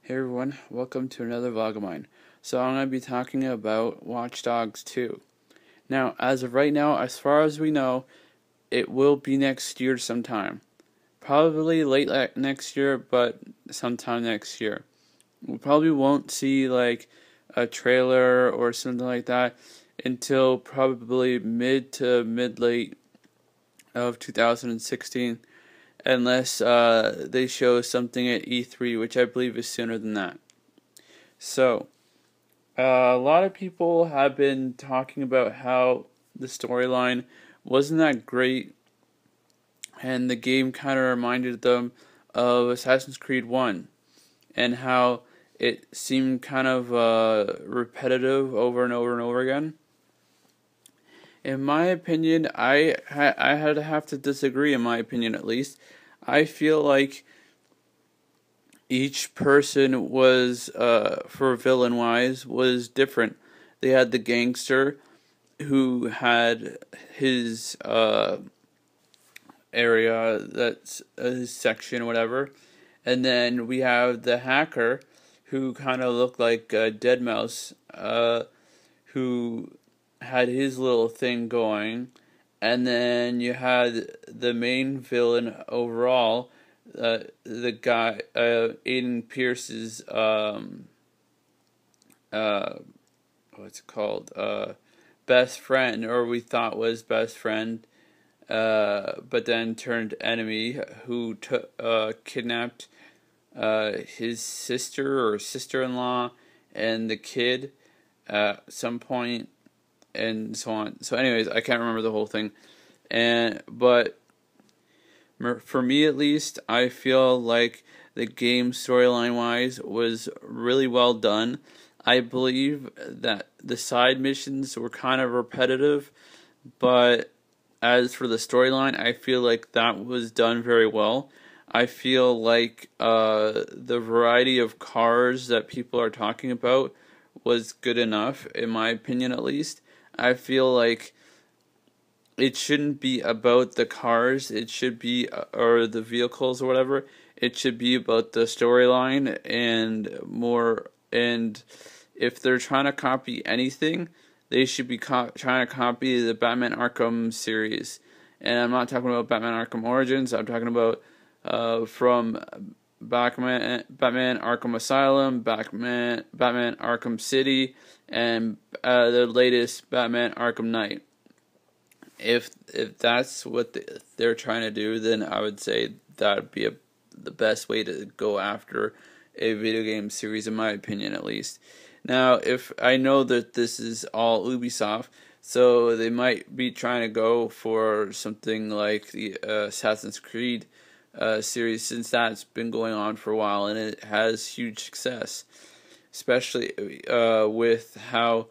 Hey everyone, welcome to another vlog of mine. So I'm going to be talking about Watch Dogs 2. Now, as of right now, as far as we know, it will be next year sometime. Probably late next year, but sometime next year. We probably won't see like a trailer or something like that until probably mid to mid-late of 2016. Unless they show something at E3, which I believe is sooner than that. So, a lot of people have been talking about how the storyline wasn't that great, and the game kind of reminded them of Assassin's Creed 1, and how it seemed kind of repetitive over and over and over again. In my opinion, I had to have to disagree, in my opinion at least. I feel like each person was, for villain-wise, was different. They had the gangster, who had his area, that's his section, whatever. And then we have the hacker, who kind of looked like Deadmau5, who had his little thing going, and then you had the main villain overall, the guy, Aiden Pierce's, what's it called, best friend, or we thought was best friend, but then turned enemy, who kidnapped his sister or sister-in-law and the kid at some point, and so on. So anyways, I can't remember the whole thing. But for me at least, I feel like the game storyline-wise was really well done. I believe that the side missions were kind of repetitive, but as for the storyline, I feel like that was done very well. I feel like the variety of cars that people are talking about was good enough, in my opinion at least. I feel like it shouldn't be about the cars, it should be, or the vehicles or whatever, it should be about the storyline and more, and if they're trying to copy anything, they should be trying to copy the Batman Arkham series. And I'm not talking about Batman Arkham Origins, I'm talking about from Batman Arkham Asylum, Batman Arkham City, and the latest Batman Arkham Knight. If that's what they're trying to do, then I would say that would be the best way to go after a video game series, in my opinion at least. Now, if I know that this is all Ubisoft, so they might be trying to go for something like the Assassin's Creed series, since that's been going on for a while and it has huge success, especially with how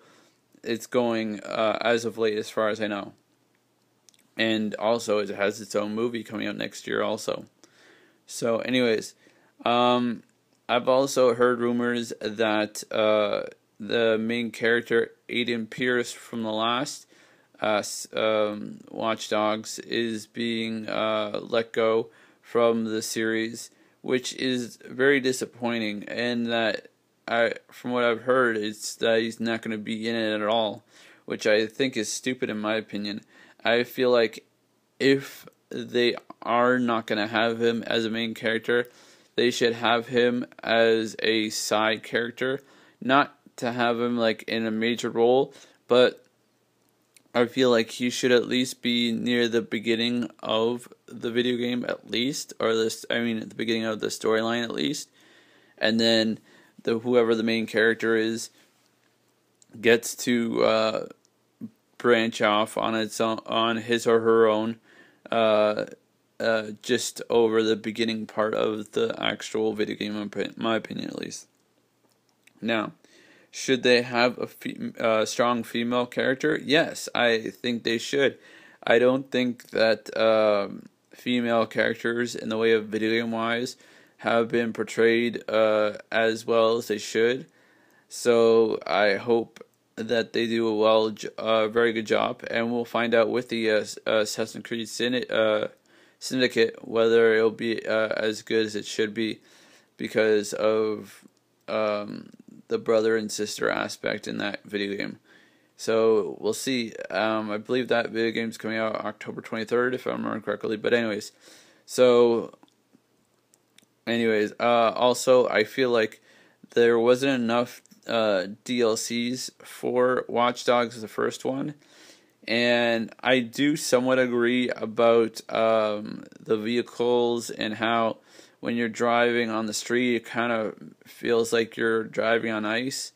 it's going as of late, as far as I know. And also, it has its own movie coming out next year also. So anyways, I've also heard rumors that the main character, Aiden Pierce from the last Watch Dogs, is being let go from the series, which is very disappointing, and that from what I've heard, it's that he's not going to be in it at all, which I think is stupid in my opinion. I feel like if they are not going to have him as a main character, they should have him as a side character, not to have him like in a major role, but I feel like he should at least be near the beginning of the video game at least, or at the beginning of the storyline at least, and then whoever the main character is gets to branch off on its own, on his or her own, just over the beginning part of the actual video game, in my opinion at least. Now, should they have a strong female character? Yes, I think they should. I don't think that female characters, in the way of video game wise, have been portrayed as well as they should. So I hope that they do a very good job, and we'll find out with the Assassin's Creed Syndicate whether it'll be as good as it should be, because of the brother and sister aspect in that video game. So we'll see. I believe that video game's coming out October 23rd, if I remember correctly. But also I feel like there wasn't enough DLCs for Watch Dogs, the first one. And I do somewhat agree about the vehicles and how when you're driving on the street, it kind of feels like you're driving on ice,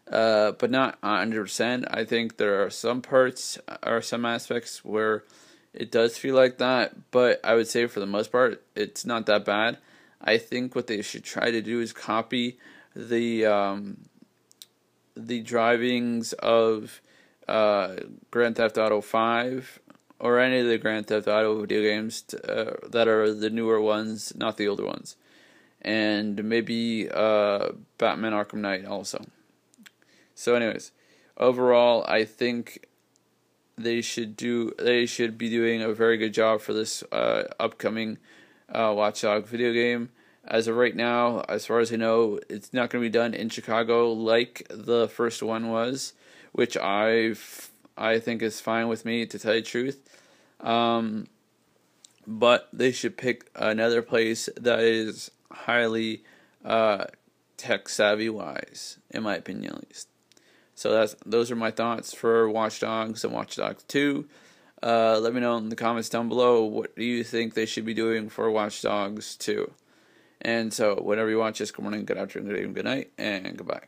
but not 100%. I think there are some parts or some aspects where it does feel like that, but I would say for the most part, it's not that bad. I think what they should try to do is copy the drivings of Grand Theft Auto 5 or any of the Grand Theft Auto video games that are the newer ones, not the older ones. And maybe Batman Arkham Knight also. So anyways, overall I think they should be doing a very good job for this upcoming Watch Dogs video game. As of right now, as far as I know, it's not going to be done in Chicago like the first one was, which I think is fine with me, to tell you the truth. But they should pick another place that is highly tech savvy wise, in my opinion at least. So those are my thoughts for Watch Dogs and Watch Dogs 2. Let me know in the comments down below, what do you think they should be doing for Watch Dogs 2. And so, whenever you watch this, good morning, good afternoon, good evening, good night, and goodbye.